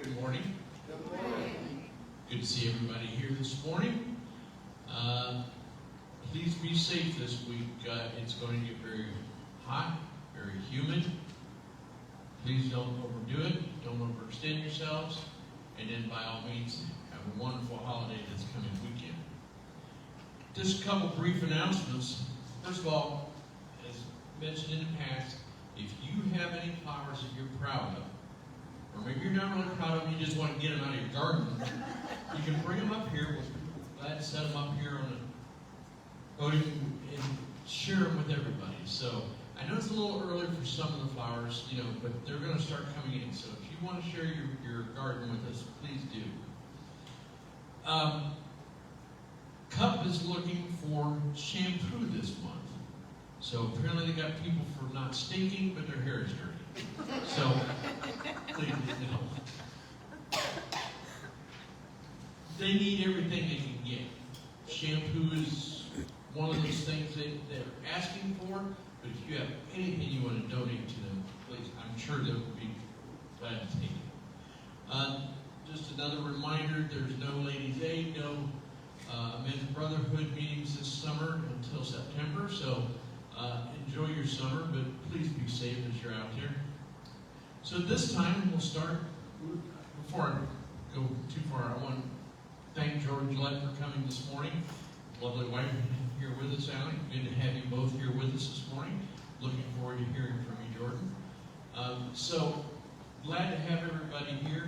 Good morning. Good morning. Good to see everybody here this morning. Please be safe this week. It's going to get very hot, very humid. Please don't overdo it. Don't overextend yourselves. And then by all means, have a wonderful holiday this coming weekend. Just a couple brief announcements. First of all, as mentioned in the past, if you have any flowers that you're proud of, or maybe you're not really proud of them, you just want to get them out of your garden, you can bring them up here. We're glad to set them up here on the podium and share them with everybody. So I know it's a little early for some of the flowers, but they're going to start coming in. So if you want to share your garden with us, please do. Cup is looking for shampoo this month. So apparently they got people for not stinking, but their hair is dirty. So please, they need everything they can get. Shampoo is one of those things that they're asking for, but if you have anything you want to donate to them, please, I'm sure they'll be glad to take it. Just another reminder, there's no Ladies' Aid, no Men's Brotherhood meetings this summer until September, so enjoy your summer, but please be safe as you're out there. So this time we'll start. Before I go too far, I want to thank George Gillette for coming this morning. Lovely wife here with us, Allie. Good to have you both here with us this morning. Looking forward to hearing from you, Jordan. So glad to have everybody here.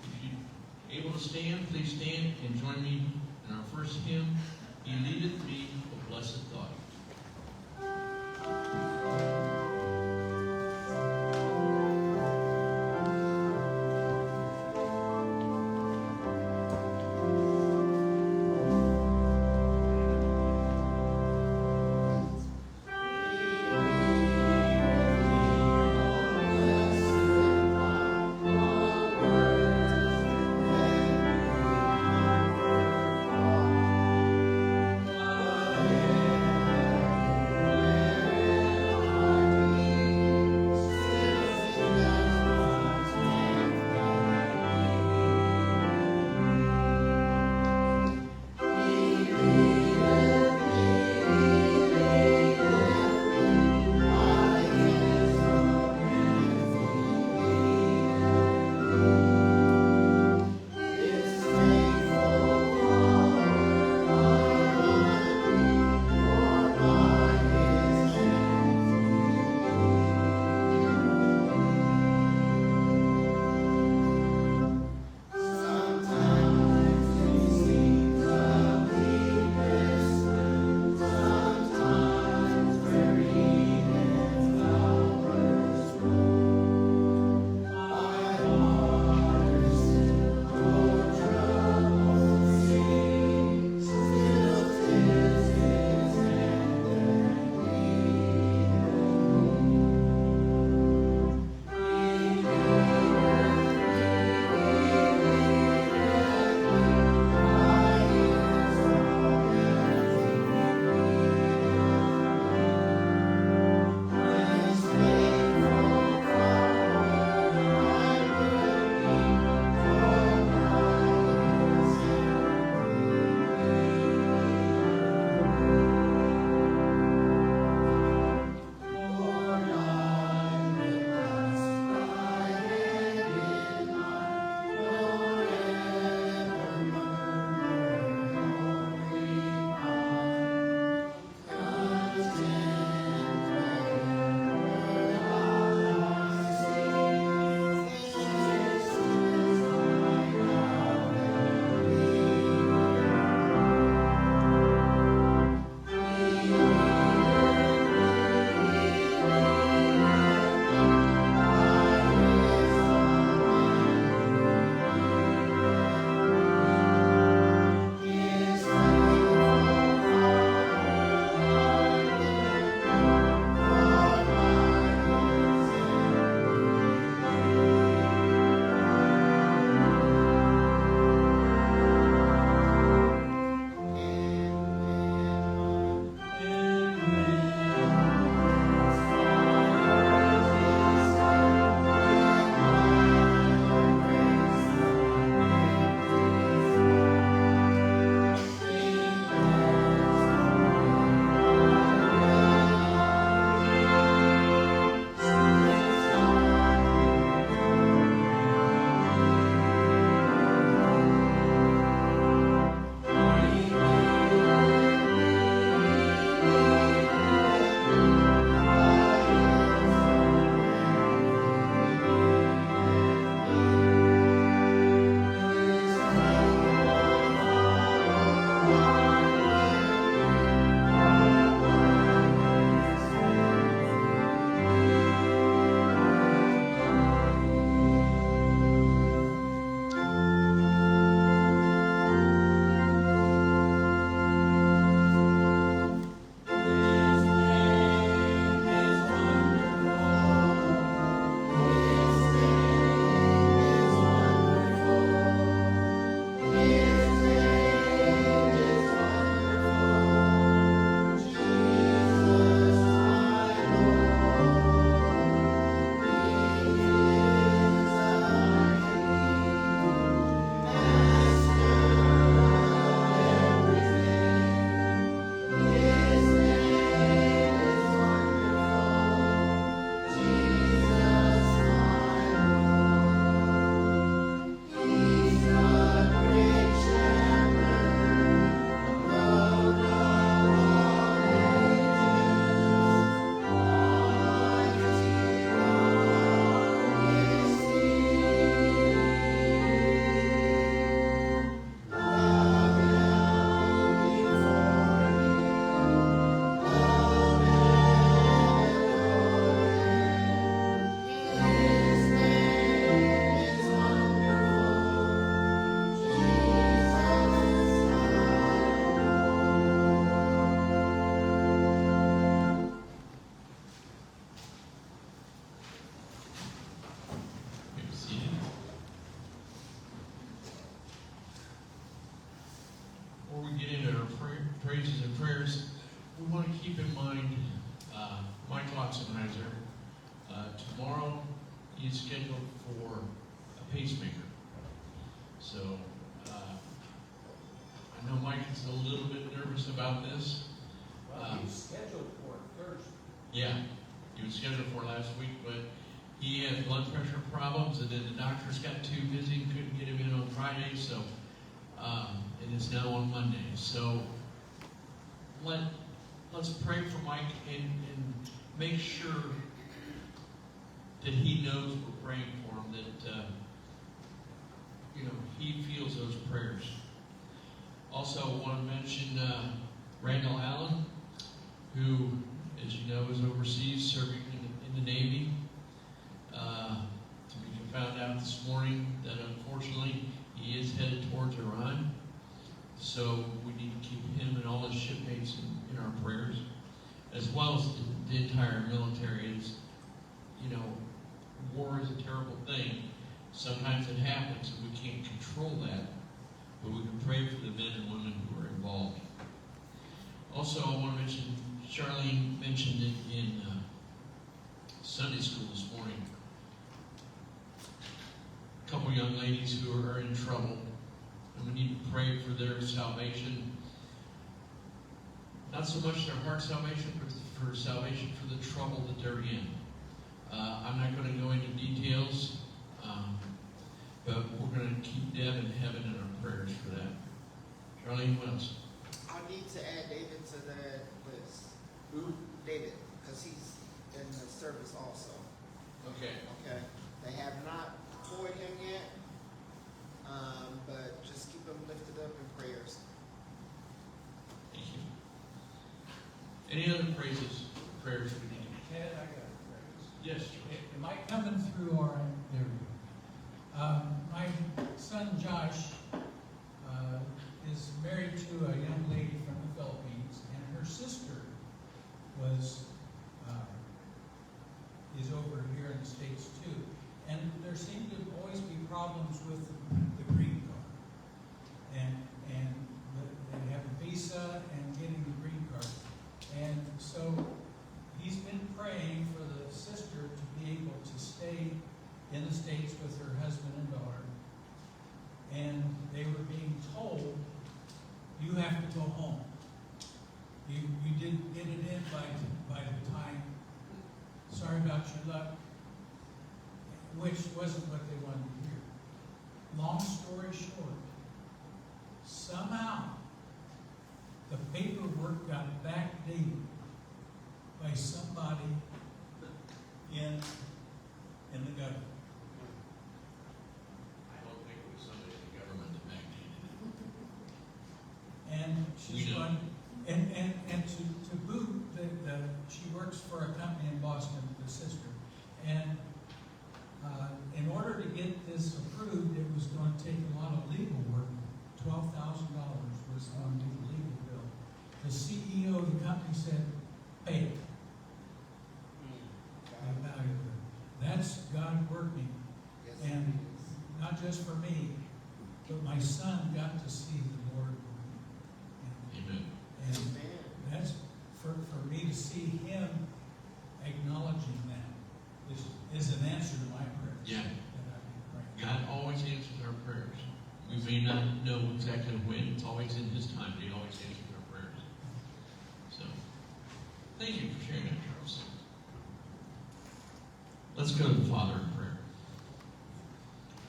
If you're able to stand, please stand and join me in our first hymn, He Leadeth Me, O Blessed Thought. praises and prayers, we want to keep in mind Mike Lotzenheiser. Tomorrow he is scheduled for a pacemaker. So I know Mike is a little bit nervous about this. Well, he was scheduled for Thursday. Yeah, he was scheduled for last week, but he had blood pressure problems, and then the doctors got too busy and couldn't get him in on Friday, so it is now on Monday. So let's pray for Mike and make sure that he knows we're praying for him, that he feels those prayers. Also, I want to mention Randall Allen, who, as you know, is overseas serving in the Navy. We found out this morning that unfortunately he is headed towards Iran. So we need to keep him and all his shipmates in our prayers, as well as the entire military. War is a terrible thing. Sometimes it happens and we can't control that, but we can pray for the men and women who are involved. Also, I want to mention, Charlene mentioned it in Sunday school this morning. A couple young ladies who are in trouble, and we need to pray for their salvation. Not so much their heart salvation, but for salvation for the trouble that they're in. I'm not going to go into details, but we're going to keep Deb and Heaven in our prayers for that. Charlene, what else? I need to add David to that list. Who? David, because he's in the service also. Okay. Okay. They have not deployed him yet, but just keep him lifted up in prayers. Thank you. Any other praises, prayers we need? Ted, I got a praise. Yes. Am I coming through all right? There we go. My son Josh is married to a young lady from the Philippines, and her sister is over here in the States too. And there seem to always be problems with the green card. And they have a visa and getting the green card. And so he's been praying for the sister to be able to stay in the States with her husband and daughter. And they were being told, you have to go home. You didn't get it in by the time. Sorry about your luck. Which wasn't what they wanted to hear. Long story short, somehow the paperwork got backdated by somebody in the government. I don't think it was somebody in the government that backdated it. And she's going, and to boot, she works for a company in Boston, the sister. And in order to get this approved, it was going to take a lot of legal work. $12,000 was going to be the legal bill. The CEO of the company said, pay it. I value it. That's God working. Yes, And it is. not just for me, but my son got to see the Lord. Amen. And Amen. that's for me to see him acknowledging that is an answer to my prayers. Yeah. That I've been praying. God always answers our prayers. We may not know exactly when. It's always in His time, but He always answers our prayers. So, thank you for sharing that, Charles. Let's go to the Father in prayer.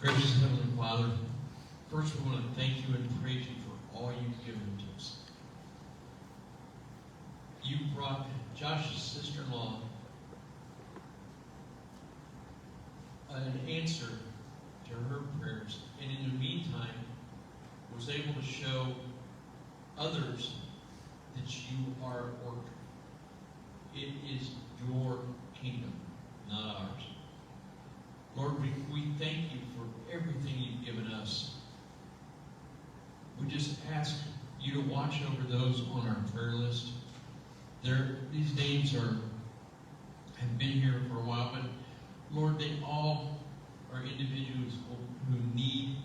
Gracious Heavenly Father, first we want to thank you and praise you for all you've given to us. You brought Josh's sister-in-law an answer to her prayers, and in the meantime was able to show others that you are at work. It is your kingdom, not ours. Lord, we thank you for everything you've given us. We just ask you to watch over those on our prayer list. These names have been here for a while, but Lord, they all are individuals who need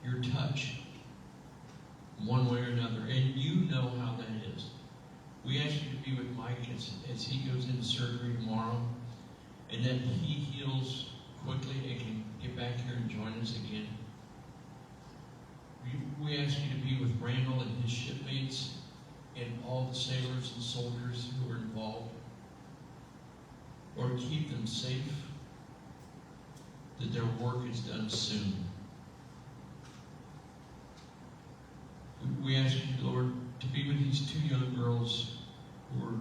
your touch one way or another. be with Mike as he goes into surgery tomorrow, and that he heals quickly and can get back here and join us again. We ask you to be with Randall and his shipmates and all the sailors and soldiers who are involved. Lord, keep them safe, that their work is done soon. We ask you, Lord, to be with these two young girls who are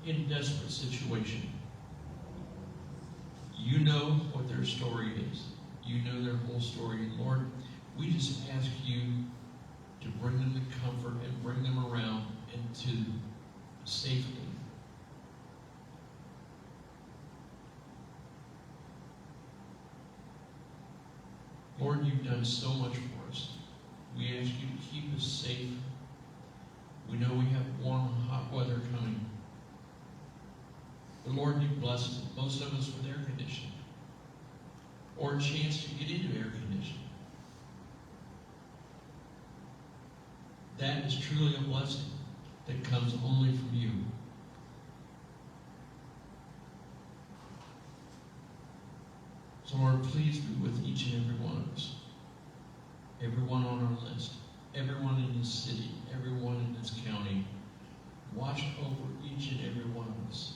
in a desperate situation. You know what their story is. You know their whole story. And Lord, we just ask you to bring them to comfort and bring them around and to safety. Lord, you've done so much for us. We ask you to keep us safe. We know we have warm, hot weather coming. But Lord, you blessed most of us with air conditioning or a chance to get into air conditioning. That is truly a blessing that comes only from you. So Lord, please be with each and every one of us. Everyone on our list, everyone in this city, everyone in this county. Watch over each and every one of us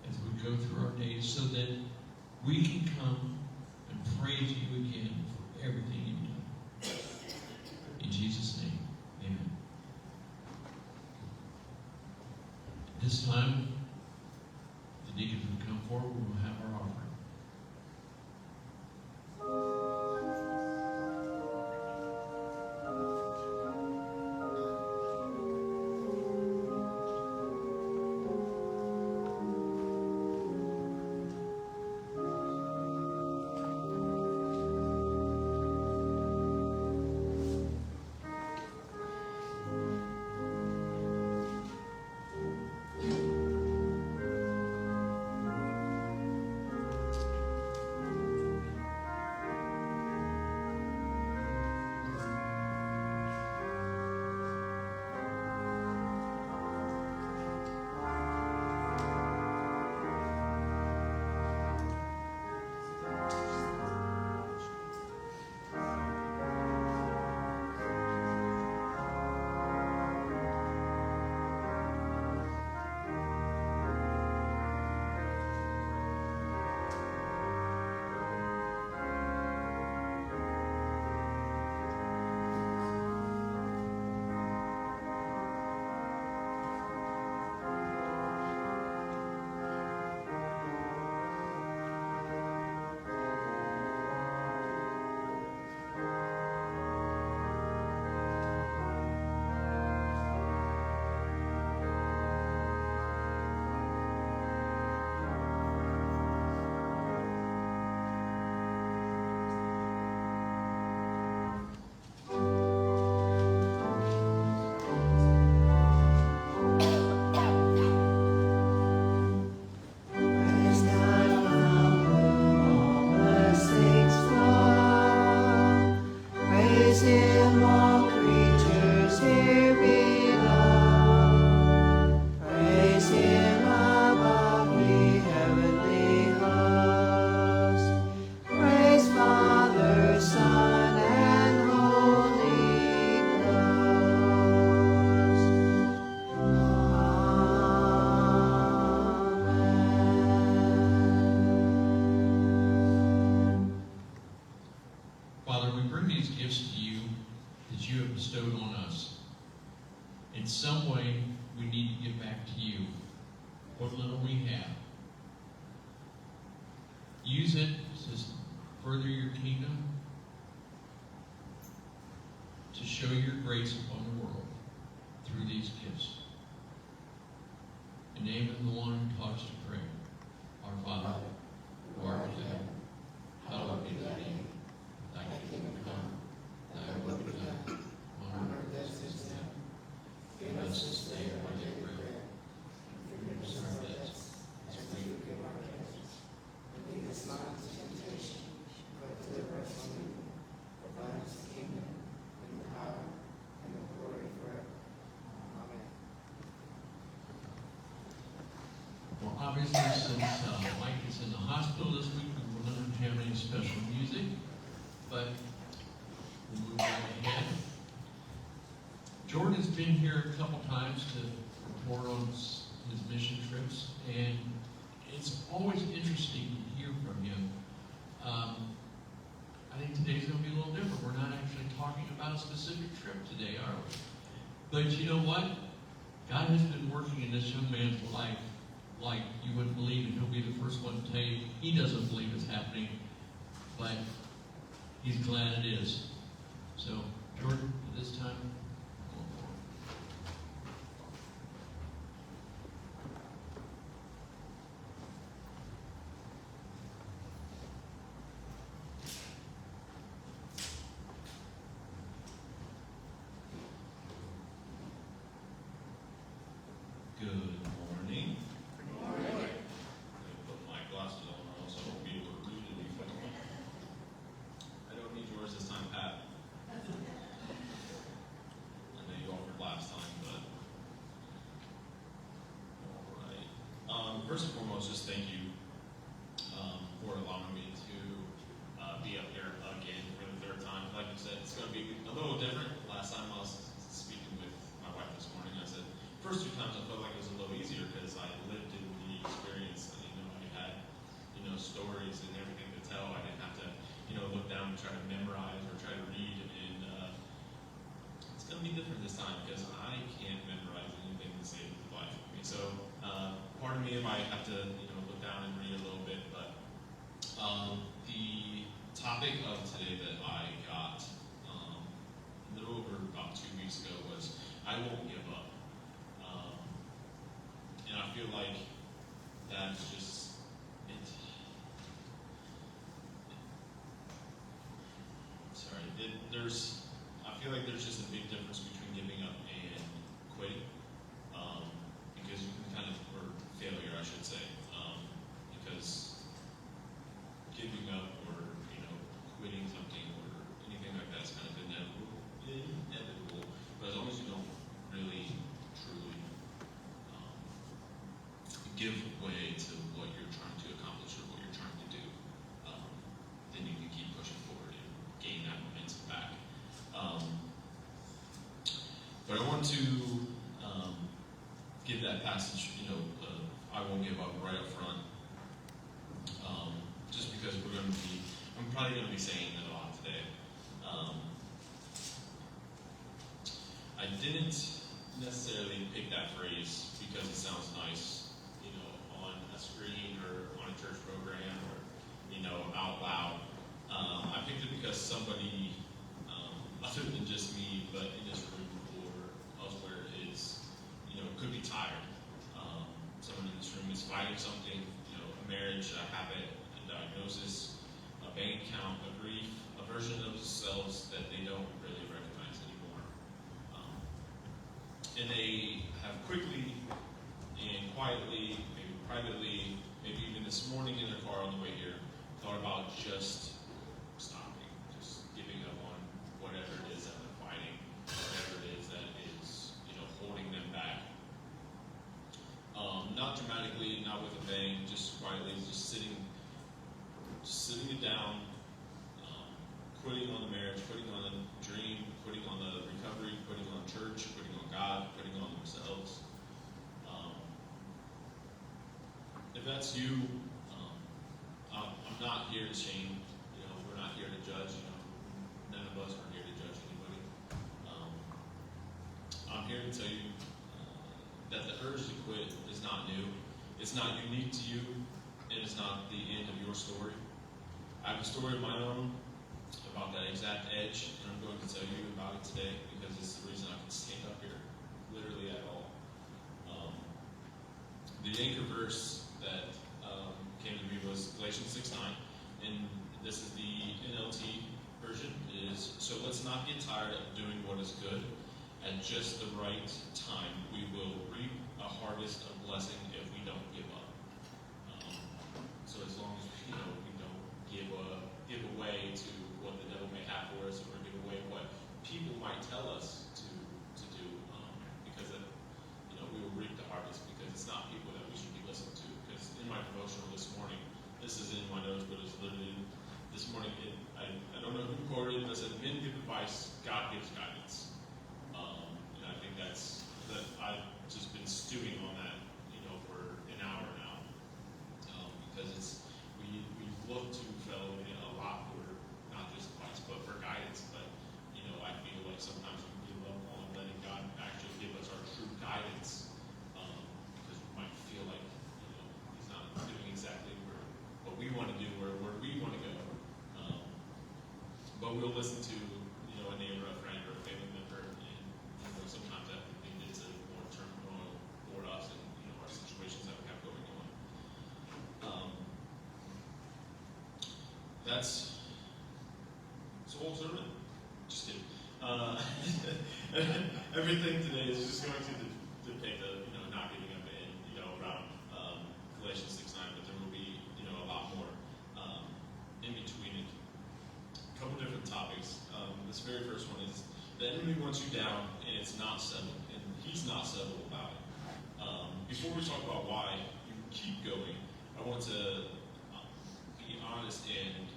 as we go through our days so that we can come and praise you again for everything you've done. In Jesus' name, amen. This time, the deacons will come forward. We will have our offering. Father, we bring these gifts to you that you have bestowed on us. In some way, we need to give back to you what little we have. Use it to further your kingdom, to show your grace upon the world through these gifts. In the name of the one who taught us to pray, our Father, who art in heaven, hallowed be thy name. Thy kingdom come, thy will be done, on earth as it is in heaven. Give us this day our daily bread, and forgive us our debts, as we forgive our debtors. And lead us not into temptation, but deliver us from evil. For thine is the kingdom, and the power, and the glory forever. Obviously, since Mike is in the hospital this week, we will not have any special music, but we'll move right ahead. Jordan's been here a couple times to report on his mission trips, and it's always interesting to hear from him. I think today's going to be a little different. We're not actually talking about a specific trip today, are we? But you know what? God has been working in this young man's life like you wouldn't believe, and he'll be the first one to tell you he doesn't believe it's happening, but he's glad it is. So, Jordan, at this time, go forward. Good morning. I'm going to put my glasses on or else I won't be able to read anything. I don't need yours this time, Pat. I know you offered last time, but all right. First and foremost, just thank you for allowing me to be up here again for the third time. Like you said, it's going to be a little different. Last time I was speaking with my wife this morning, I said, first two times I felt like it was a little easier because I lived in the experience. I had, stories and everything to tell. I didn't have to, look down and try to memorize or try to read. And it's going to be different this time because I can't memorize anything to save the life of me. So, pardon me if I have to, look down and read a little bit. But the topic of today that I got a little over about 2 weeks ago was I won't give up. And I feel like that's just it. I feel like there's just a big difference between giving up and quitting, because you can or failure, I should say, because giving up or quitting something or anything like that's kind of inevitable. But as long as you don't really truly give way to what you're trying to accomplish or what you're trying to do, then you can keep pushing forward and gain that momentum back. But I want to give that passage, I won't give up right up front, just because I'm probably going to be saying it a lot today. I didn't necessarily pick that phrase because it sounds nice, on a screen or on a church program or, out loud. I picked it because somebody, other than just me, but in this room or elsewhere could be tired. Someone in this room is fighting something, a marriage, a habit, a diagnosis, a bank account, a grief, a version of themselves that they don't really recognize anymore. And they have quickly and quietly, maybe privately, maybe even this morning in their car on the way here, thought about just stopping, just giving up on whatever it is that they're fighting, whatever it is that is, holding them back. Not dramatically, not with a bang, just quietly, just sitting it down, quitting on the marriage, quitting on the dream, quitting on the recovery, quitting on church, quitting on God, quitting on themselves. If that's you, I'm not here to shame. We're not here to judge. None of us are here to judge anybody. I'm here to tell you that the urge to quit is not new. It's not unique to you, and it's not the end of your story. I have a story of my own about that exact edge, and I'm going to tell you about it today because it's the reason I can stand up here, literally at all. The anchor verse that came to me was Galatians 6:9, and this is the NLT version. It is, so let's not get tired of doing what is good. At just the right time, we will reap a harvest of blessing if we don't give up. So as long as we don't give away to what the devil may have for us, or give away what people might tell us to do, because we will reap the harvest. Because it's not people that we should be listening to, because literally this morning. I don't know who quoted it, but it said, "Men give advice, God gives guidance." And I think that I've just been stewing on that, for an hour now, because we look to fellow men a lot for not just advice, but for guidance. But I feel like sometimes we give up on letting God actually give us our true guidance, because we might feel like He's not doing exactly what we want to do or where we want to go. But we'll listen to a neighbor, a friend, or a family member, and sometimes that can lead to more turmoil for us and our situations that we have going on. That's whole sermon. Just kidding. Everything today is just going to depict the not giving up in around Galatians 6:9, but there will be a lot more in between it. A couple different topics. This very first one is the enemy wants you down, and it's not settled, and he's not settled about it. Before we talk about why you keep going, I want to be honest and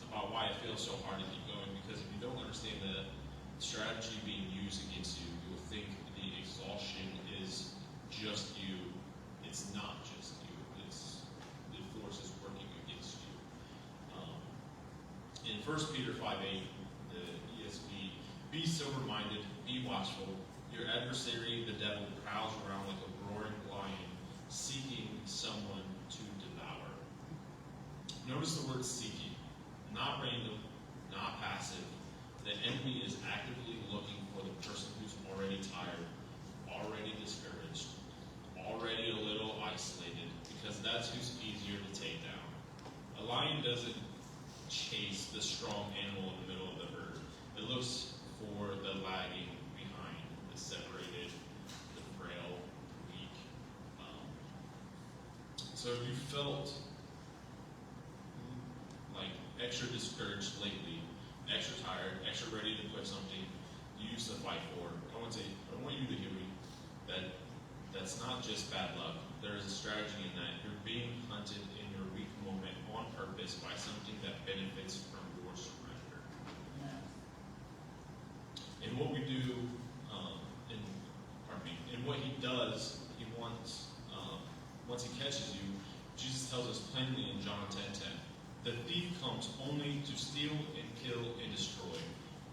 about why it feels so hard to keep going. Because if you don't understand the strategy being used against you, you'll think the exhaustion is just you. It's not just you. It's the forces working against you. In 1 Peter 5:8, the ESV, be sober-minded, be watchful. Your adversary, the devil, prowls around like a roaring lion, seeking someone to devour. Notice the word seeking. Not random, not passive. The enemy is actively looking for the person who's already tired, already discouraged, already a little isolated, because that's who's easier to take down. A lion doesn't chase the strong animal in the middle of the herd. It looks for the lagging behind, the separated, the frail, weak. So if you felt like extra discouraged lately, extra tired, extra ready to quit something you used to fight for, I want you to hear me that that's not just bad luck. There is a strategy in that. You're being hunted in your weak moment on purpose by something that benefits from your surrender. And what we do, and what he does, he wants, once he catches you, Jesus tells us plainly in John 10:10, the thief comes only to steal and kill and destroy.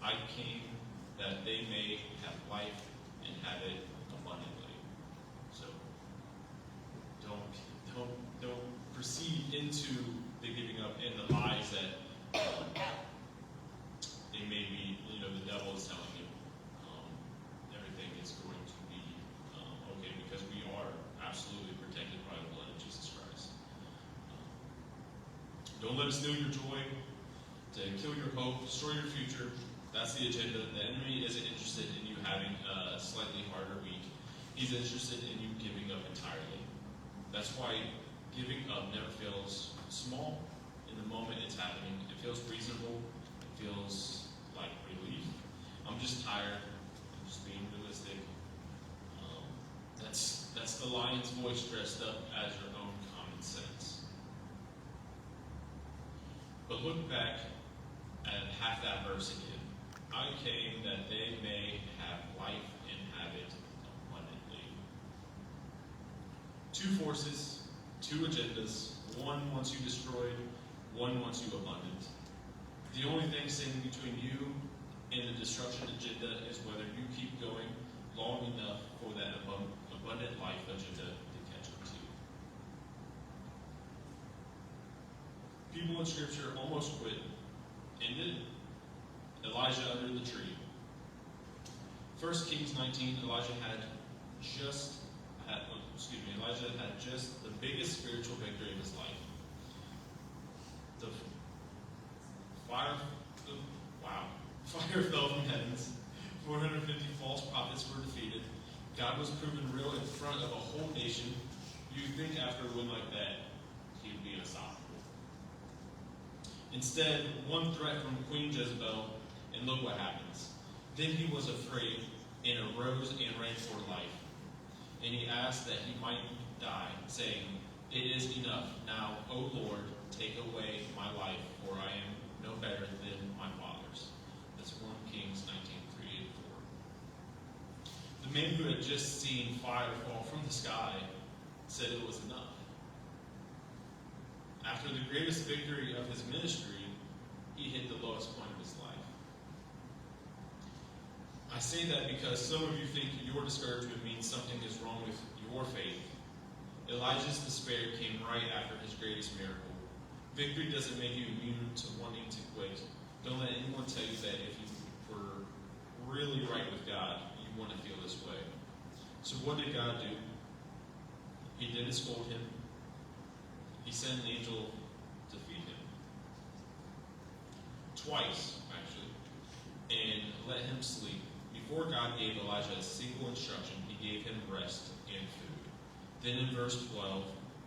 I came that they may have life and have it abundantly. So don't proceed into the giving up and the lies that it may be, the devil is telling you. Everything is going to be okay, because we are absolutely protected by the blood of Jesus Christ. Don't let it steal your joy, to kill your hope, destroy your future. That's the agenda. The enemy isn't interested in you having a slightly harder week. He's interested in you giving up entirely. That's why giving up never feels small in the moment it's happening. It feels reasonable. It feels like relief. I'm just tired. I'm just being realistic. That's the lion's voice dressed up as your own common sense. But look back at half that verse again. I came that they may have life and have it abundantly. Two forces, two agendas. One wants you destroyed, one wants you abundant. The only thing standing between you and the destruction agenda is whether you keep going long enough for that abundant life agenda to catch up to you. People in Scripture almost quit and didn't. Elijah under the tree. 1 Kings 19, Elijah had just the biggest spiritual victory of his life. The fire fell from heavens. 450 false prophets were defeated. God was proven real in front of a whole nation. You'd think after a win like that, he would be unstoppable. Instead, one threat from Queen Jezebel, and look what happens. Then he was afraid and arose and ran for life. And he asked that he might die, saying, it is enough. Now, O Lord, take away man who had just seen fire fall from the sky said it was enough. After the greatest victory of his ministry, he hit the lowest point of his life. I say that because some of you think your discouragement means something is wrong with your faith. Elijah's despair came right after his greatest miracle. Victory doesn't make you immune to wanting to quit. Don't let anyone tell you that if you were really right with God, you want to feel this way. So what did God do? He didn't scold him. He sent an angel to feed him. Twice, actually. And let him sleep. Before God gave Elijah a single instruction, he gave him rest and food. Then in verse 12,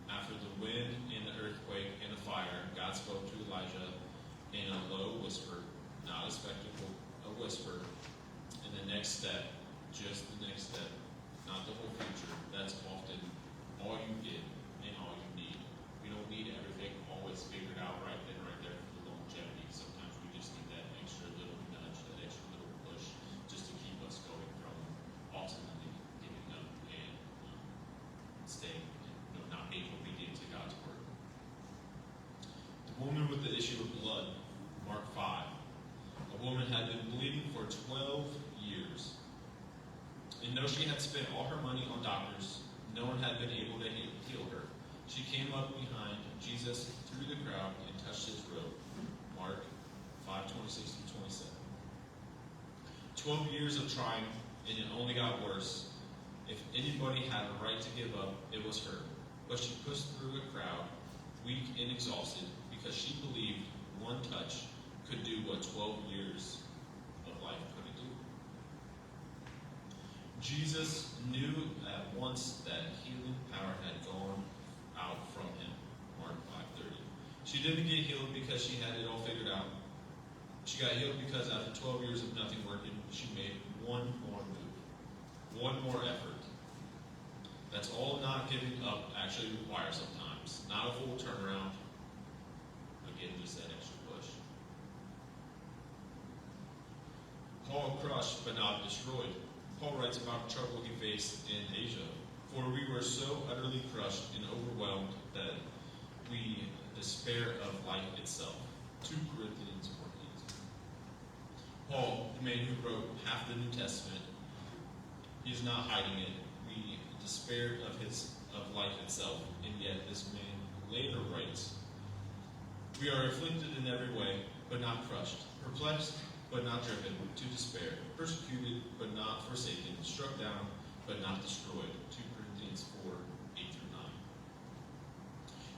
after the wind and the earthquake and the fire, God spoke to Elijah in a low whisper, not a spectacle, a whisper. And the next step, just the next step, not the whole future. That's often all you get and all you need. We don't need everything always figured out right then, right there for the longevity. Sometimes we just need that extra little nudge, that extra little push, just to keep us going from ultimately giving up and staying, not being obedient to God's word. The woman with the issue of blood, Mark 5. A woman had been bleeding for 12 years. And though she had spent all her money on doctors, no one had been able to heal her. She came up behind Jesus through the crowd and touched his robe. Mark 5:26-27. 12 years of trying, and it only got worse. If anybody had a right to give up, it was her. But she pushed through a crowd, weak and exhausted, because she believed one touch could do what 12 years of life couldn't do. Jesus knew at once that healing power had gone out from him. Mark 5:30. She didn't get healed because she had it all figured out. She got healed because after 12 years of nothing working, she made one more move, one more effort. That's all not giving up actually requires sometimes. Not a full turnaround. Again, just that extra push. Paul crushed but not destroyed. Paul writes about the trouble he faced in Asia. For we were so utterly crushed and overwhelmed that we despair of life itself. 2 Corinthians 14. Paul, the man who wrote half the New Testament, he is not hiding it. We despaired of life itself, and yet this man later writes, we are afflicted in every way, but not crushed, perplexed, but not driven to despair, persecuted, but not forsaken, struck down, but not destroyed. 2 Corinthians 4:8-9.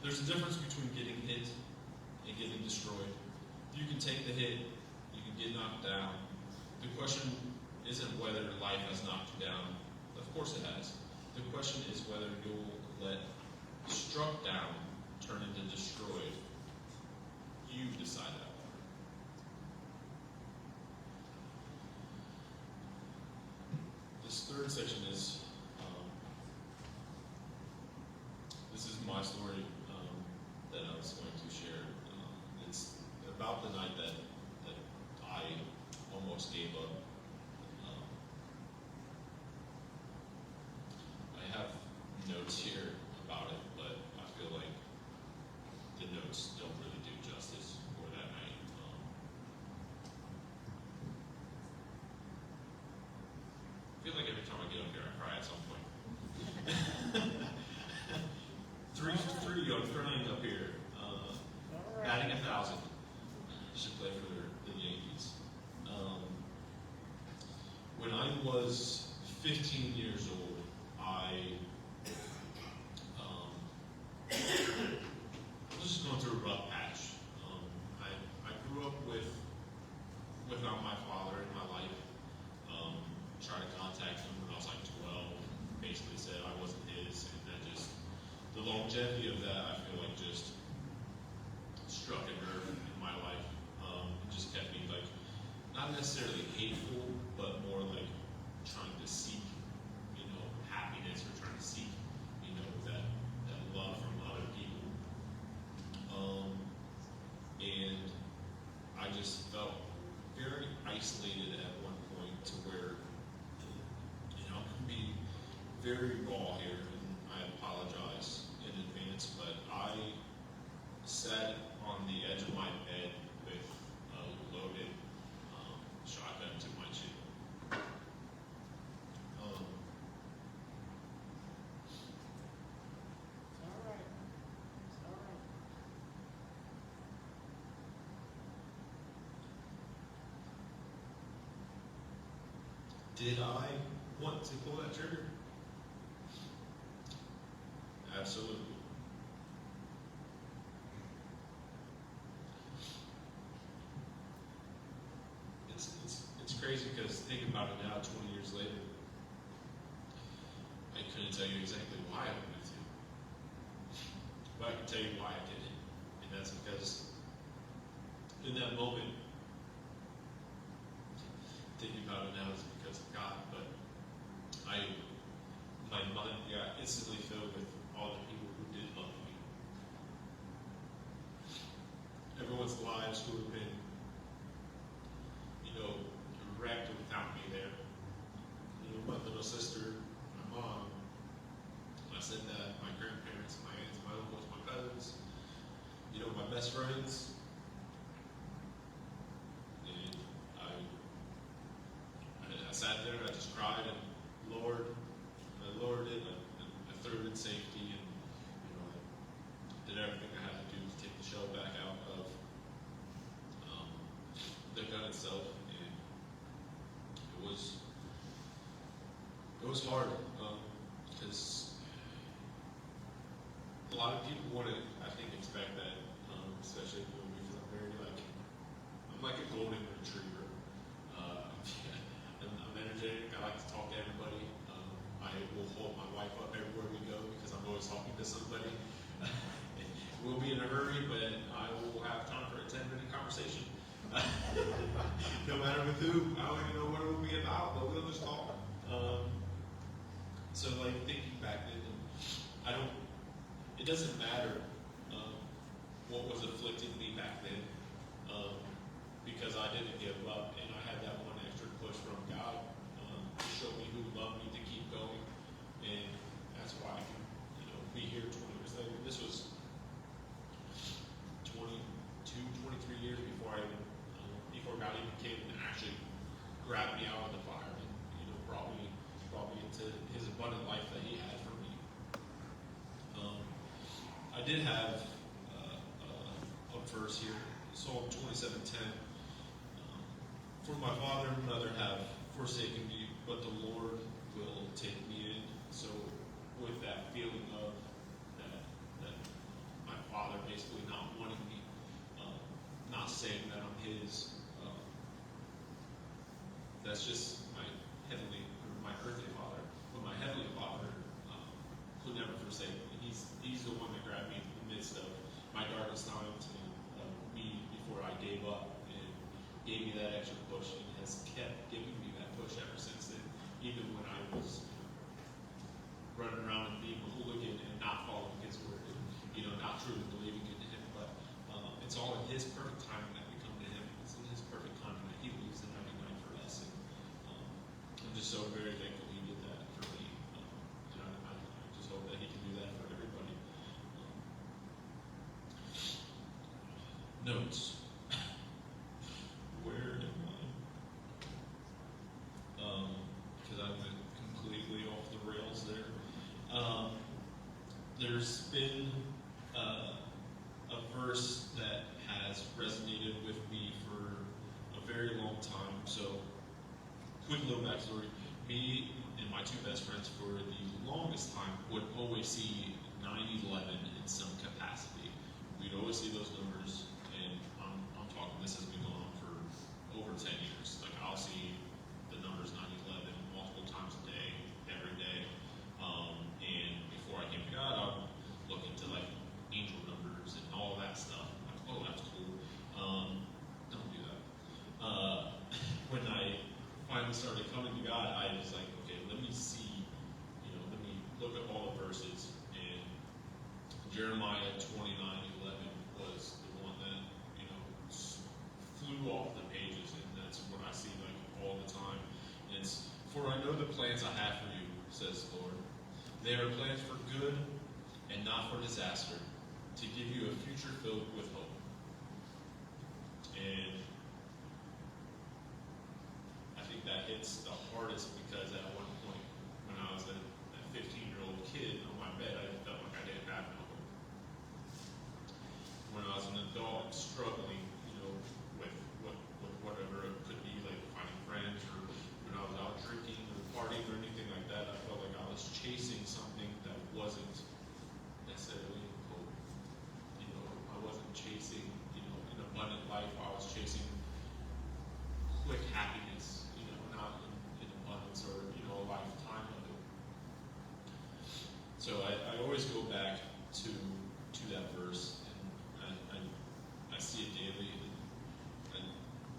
There's a difference between getting hit and getting destroyed. You can take the hit, you can get knocked down. The question isn't whether life has knocked you down. Of course it has. The question is whether you'll let struck down turn into destroyed. You decide that. This third section is, this is my story that I was going to share. It's about the night that I almost gave up. I have notes here about it, but I feel like the notes don't really do justice for that night. I feel like every time I get up here, I cry at some point. three young crying up here. Batting 1,000. Should play for the Yankees. When I was 15 years old, I was just going through a rough patch. I grew up without my father in my life. Tried to contact him when I was like 12. Basically said I wasn't his, and that just the longevity of that I feel like just struck a nerve in my life. It just kept me like not necessarily hateful, but more like trying to seek, happiness, or trying to seek, that love from other people. And I just felt very isolated at one point to where, I'm very raw here, and I apologize in advance, but I sat on the edge of my bed with a loaded shotgun to my chin. It's all right. It's all right. Did I want to pull that trigger? Absolutely. It's crazy because thinking about it now, 20 years later, I couldn't tell you exactly why I wanted to, but I can tell you why I did it, and that's because in that moment, thinking about it now is because of God, but my mind got instantly filled with all the people who did love me. Everyone's lives who have been, wrecked without me there. My little sister, my mom, my stepdad, my grandparents, my aunts, my uncles, my cousins, my best friends. And I sat there and I just cried and I lowered it, I threw it in safety, and I did everything I had to do to take the shell back out of the gun itself. It was hard because a lot of people wouldn't, I think, expect that, especially when we feel very I'm like a golden retriever. I'm energetic. I like to talk to everybody. I will hold my wife up everywhere we go because I'm always talking to somebody. We'll be in a hurry, but I will have time for a 10-minute conversation. No matter with who. I don't even know what it will be about, but we'll just talk. So thinking back then, it doesn't matter what was afflicting me back then, because I didn't give up, and I had that one extra push from God to show me who loved me to keep going, and that's why I can, be here 20 years later. This was 22, 23 years before God even came and actually grabbed me out of the fire and brought me into His abundant life that He had for me. I did have a verse here, Psalm 27:10. For my father and mother have forsaken me, but the Lord will take me in. So with that feeling of that my father basically not wanting me, not saying that I'm His. That's just my earthly father, but my heavenly Father could never forsake me. He's the one that grabbed me in the midst of my darkest times and me before I gave up, and gave me that extra push, and has kept giving me that push ever since then. Even when I was running around and being a hooligan and not following His word, and not truly believing in Him, but it's all in His perfect timing that we come to Him. It's in His perfect timing that He leaves the 99 for us. And I'm just so very thankful He did that for me. And I just hope that He can do that for everybody. Notes. Where am I? Because I went completely off the rails there. There's been a verse that has resonated with me for a very long time. So, quick little backstory. Me and my two best friends for the longest time would always see 9/11 in some capacity. We'd always see those numbers, and I'm talking, this has been going on for over 10 years. I'll see the numbers 9/11 multiple times a day, every day. And before I came to God, I would look into angel numbers and all that stuff. I'm oh, that's cool. Don't do that. When I finally started coming to God, I was like, okay, let me see, let me look at all the verses. And Jeremiah 29:11 was the one that, flew off the pages, and that's what I see all the time. And it's, for I know the plans I have for you, says the Lord, They are plans for good and not for disaster, to give you a future filled with hope. And I think that hits the hardest because at one point, when I was a 15-year-old kid on my bed, I felt like I didn't have no hope. When I was an adult struggling, with whatever it could be, like finding friends, or when I was out drinking or partying or anything like that, I felt like I was chasing something that wasn't necessarily hope. I wasn't chasing, an abundant life. I was chasing quick happiness, not in abundance or, a lifetime of it. So I always go back to that verse, and I see it daily. And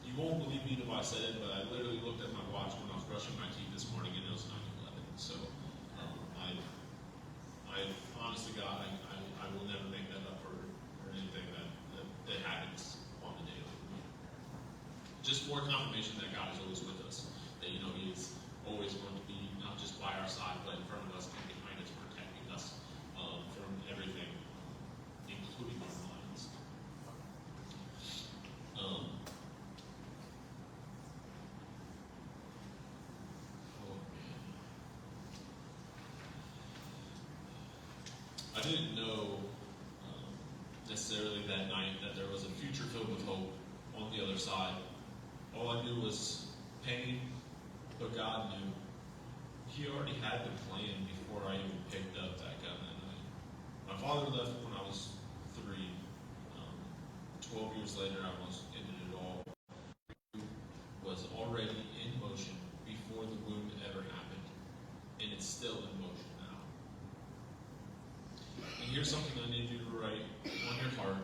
you won't believe me if I said it, but I literally looked at my watch when I was brushing my teeth this morning, and it was 9/11. So I honest to God, I will never make that up for anything that happens on the daily. Just more confirmation that God is always with us. That He is always going to be not just by our side, but in front of us and behind us, protecting us from everything, including our minds. I didn't know necessarily that night that there was a future filled with hope on the other side. All I knew was pain, but God knew. He already had the plan before I even picked up that gun that night. My father left when I was 3. 12 years later, I almost ended it all. It was already in motion before the wound ever happened, and it's still in motion now. And here's something I need you to write on your heart.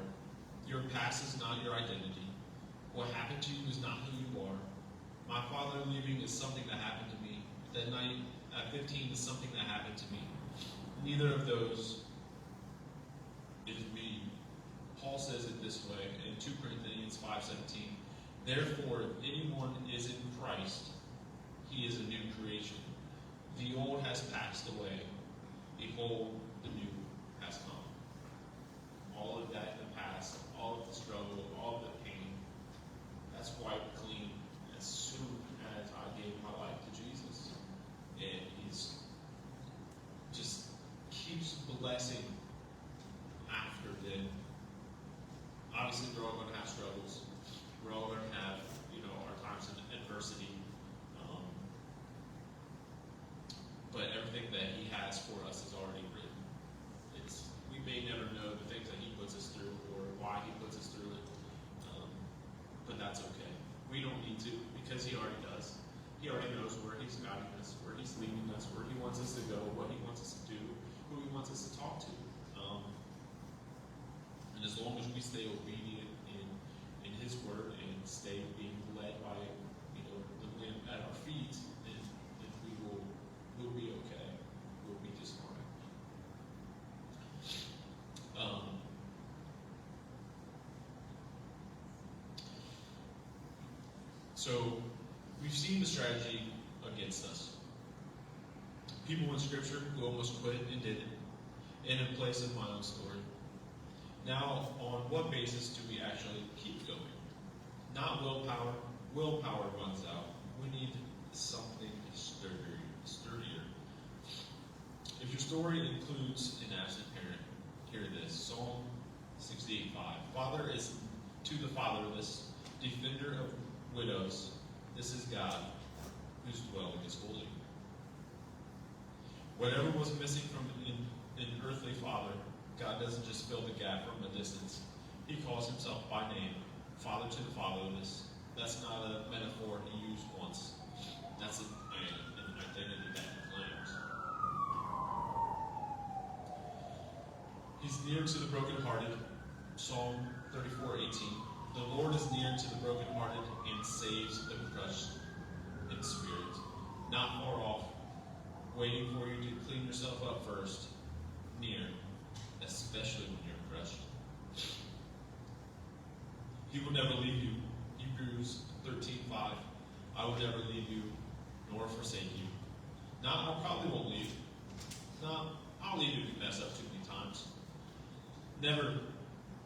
Your past is not your identity. What happened to you is not who you are. My father leaving is something that happened to me. That night at 15 is something that happened to me. Neither of those is me. Paul says it this way in 2 Corinthians 5:17. Therefore, if anyone is in Christ, he is a new creation. The old has passed away. Behold, the new has come. All of that in the past, all of the struggle, all of the pain, that's wiped clean as soon as I gave my life to Jesus. And He's just keeps blessing after then. Obviously, we're all going to have struggles. We're all going to have, our times of adversity. But everything that He has for us is already written. We may never know the things that He puts us through or why He puts us through it. But that's okay. We don't need to, because He already does. He already knows where He's guiding us, where He's leading us, where He wants us to go, what He wants us to do, who He wants us to talk to. And as long as we stay obedient in His word and stay being led by the wind at our feet, then we'll be okay. We'll be just fine. So we've seen the strategy against us. People in Scripture who almost quit and didn't, and in place of my own story. Now, on what basis do we actually keep going? Not willpower. Willpower runs out. We need something sturdier. If your story includes an absent parent, hear this. Psalm 68:5. Father is to the fatherless, defender of widows. This is God, whose dwelling is holy. Whatever was missing from an earthly father, God doesn't just fill the gap from a distance. He calls Himself by name, Father to the fatherless. That's not a metaphor He used once. That's an identity that He claims. He's near to the brokenhearted. Psalm 34:18. The Lord is near to the brokenhearted and saves the crushed in spirit. Not far off, waiting for you to clean yourself up first. Near, especially when you're crushed. He will never leave you. Hebrews 13:5. I will never leave you nor forsake you. Now, I probably won't leave. Now, I'll leave if you mess up too many times. Never.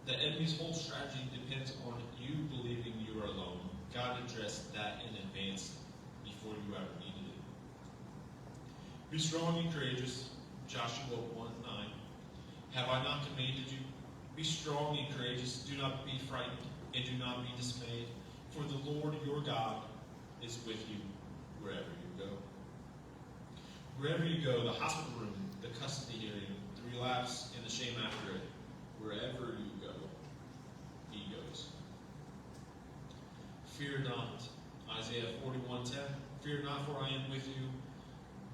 The enemy's whole strategy depends on you believing you are alone. God addressed that in advance before you ever needed it. Be strong and courageous. Joshua 1:9. Have I not commanded you? Be strong and courageous. Do not be frightened and do not be dismayed. For the Lord your God is with you wherever you go. Wherever you go, the hospital room, the custody hearing, the relapse, and the shame after it, wherever you go, he goes. Fear not. Isaiah 41:10. Fear not, for I am with you.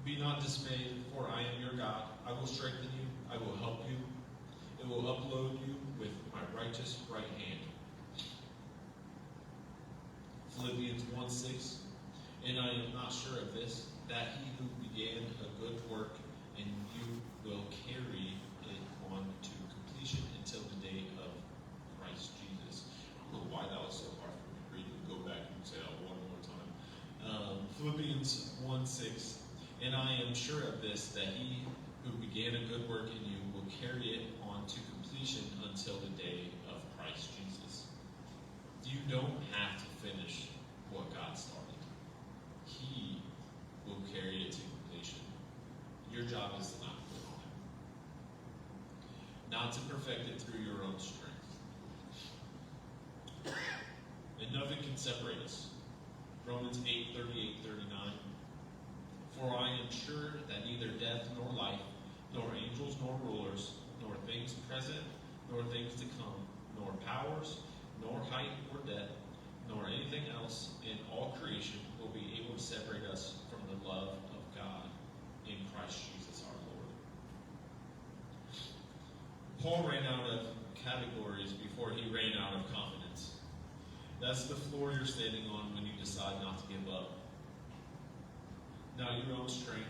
Be not dismayed, for I am your God. I will strengthen you. I will help you. It will upload you with my righteous right hand. Philippians 1:6. And I am not sure of this, that he who began a good work in you will carry it on to completion until the day of Christ Jesus. I don't know why that was so hard for me to read. Go back and say that one more time. Philippians 1:6. And I am sure of this, that he who began a good work in you will carry it on to completion until the day of Christ Jesus. You don't have to finish what God started. He will carry it to completion. Your job is to not quit on it. Not to perfect it through your own strength. And nothing can separate us. Romans 8:38-39. For I am sure that neither death nor life, nor angels nor rulers, nor things present, nor things to come, nor powers, nor height or depth, nor anything else in all creation will be able to separate us from the love of God in Christ Jesus our Lord. Paul ran out of categories before he ran out of confidence. That's the floor you're standing on when you decide not to give up. Not your own strength,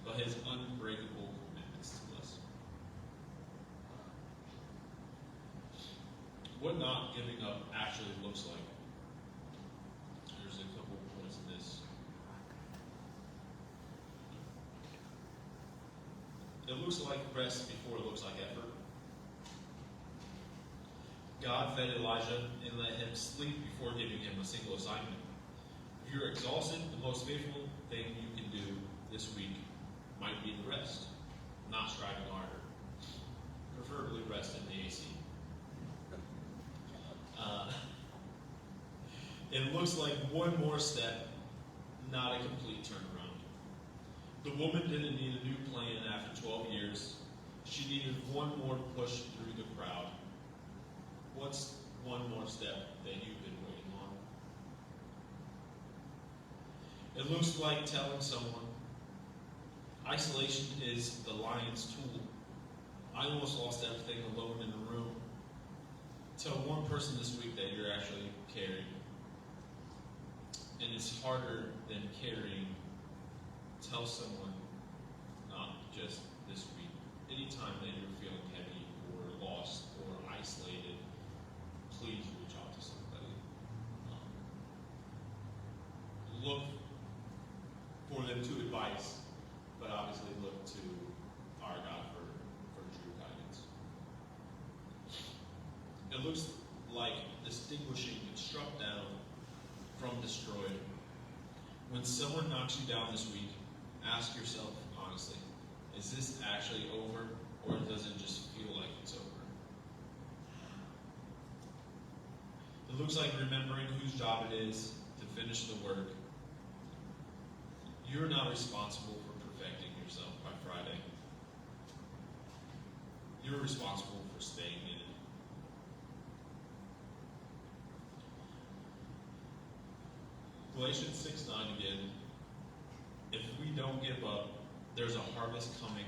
but his unbreakable commitments to us. What not giving up actually looks like. There's a couple points in this. It looks like rest before it looks like effort. God fed Elijah and let him sleep before giving him a single assignment. If you're exhausted, the most faithful thing you can do this week might be to rest, not striving harder. Preferably rest in the AC. It looks like one more step, not a complete turnaround. The woman didn't need a new plan after 12 years. She needed one more push through the crowd. What's one more step that you've been waiting on? It looks like telling someone, isolation is the lion's tool. I almost lost everything alone in a room. Tell one person this week that you're actually caring. And it's harder than caring. Tell someone, not just this week. Anytime that you're feeling heavy or lost or isolated, please reach out to somebody. Look for them to advise, but obviously look to our God for true guidance. It looks like distinguishing struck down from destroyed. When someone knocks you down this week, ask yourself honestly, is this actually over, or does it just feel like it's over? It looks like remembering whose job it is to finish the work. You're not responsible for perfecting yourself by Friday. You're responsible for staying in it. Galatians 6:9 again. If we don't give up, there's a harvest coming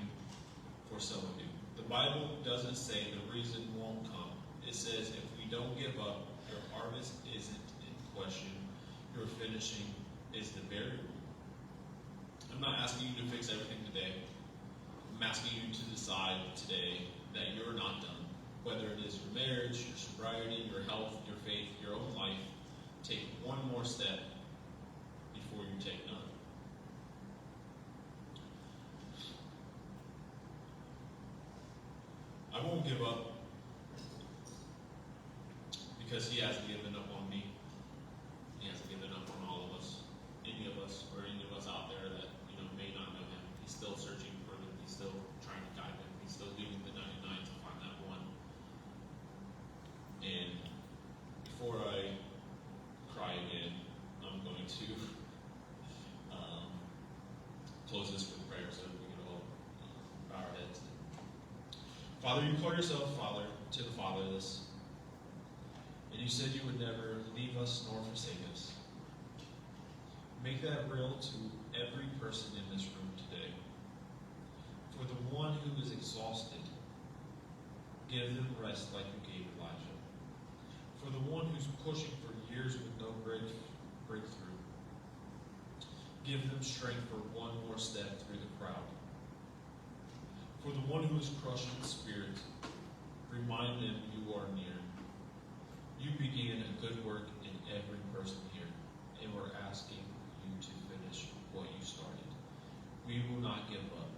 for some of you. The Bible doesn't say the reason won't come. It says if we don't give up, your harvest isn't in question. Your finishing is the burial. I'm not asking you to fix everything today. I'm asking you to decide today that you're not done. Whether it is your marriage, your sobriety, your health, your faith, your own life, take one more step before you take none. won't give up because he hasn't given up on me. He hasn't given up on all of us, any of us, or any of us out there that may not know him. He's still searching for them. He's still trying to guide them. He's still leaving the 99 to find that one. And before I cry again, I'm going to close this with prayer so that we can all bow our heads. Father, you call yourself Father to the fatherless, and you said you would never leave us nor forsake us. Make that real to every person in this room today. For the one who is exhausted, give them rest like you gave Elijah. For the one who's pushing for years with no breakthrough, give them strength for one more step through the crowd. For the one who is crushed in spirit, remind them you are near. You began a good work in every person here, and we're asking you to finish what you started. We will not give up,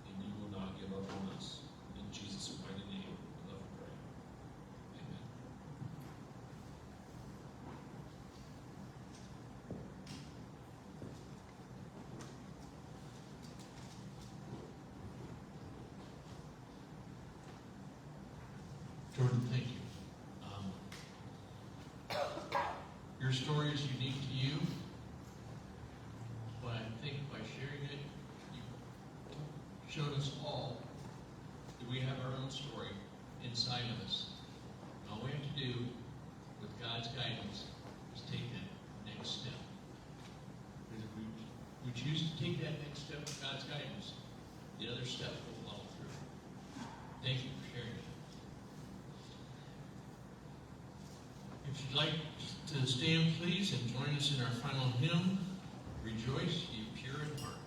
and you will not give up on us. In Jesus' mighty name, we love and pray. Amen. Jordan, thank you. Your story is unique to you, but I think by sharing it, you showed us all that we have our own story inside of us. And all we have to do, with God's guidance, is take that next step. Because if we choose to take that next step with God's guidance, the other step will follow through. Thank you for sharing it. If you'd like to stand, please, and join us in our final hymn, Rejoice, Ye Pure in Heart.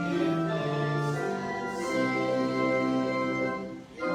Your face, so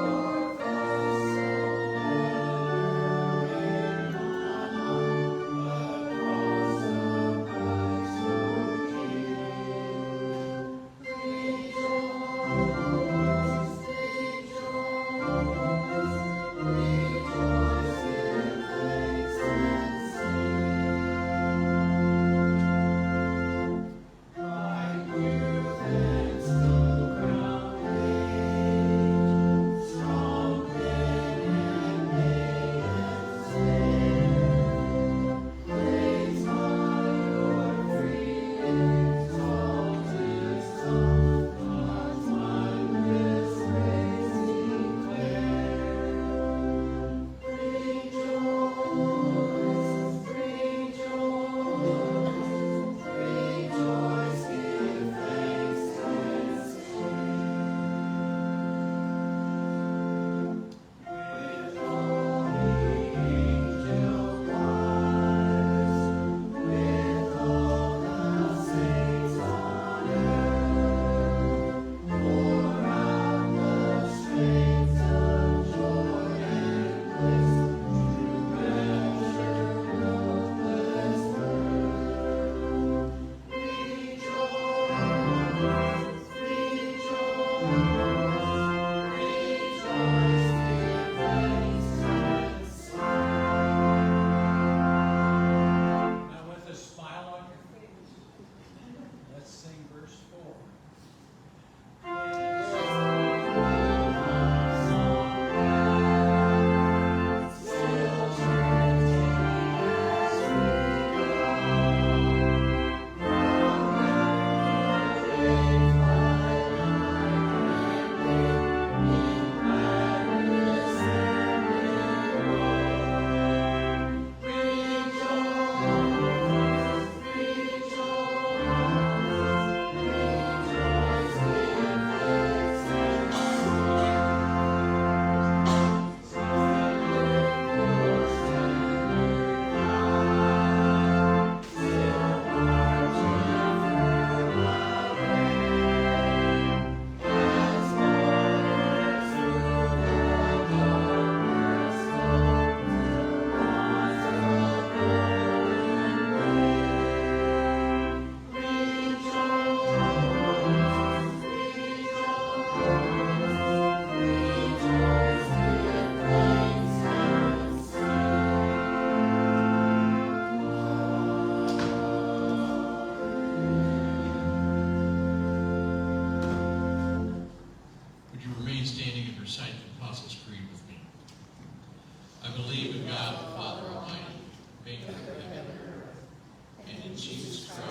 recite the Apostles' Creed with me. I believe in God the Father Almighty, maker of heaven and earth, and in Jesus Christ,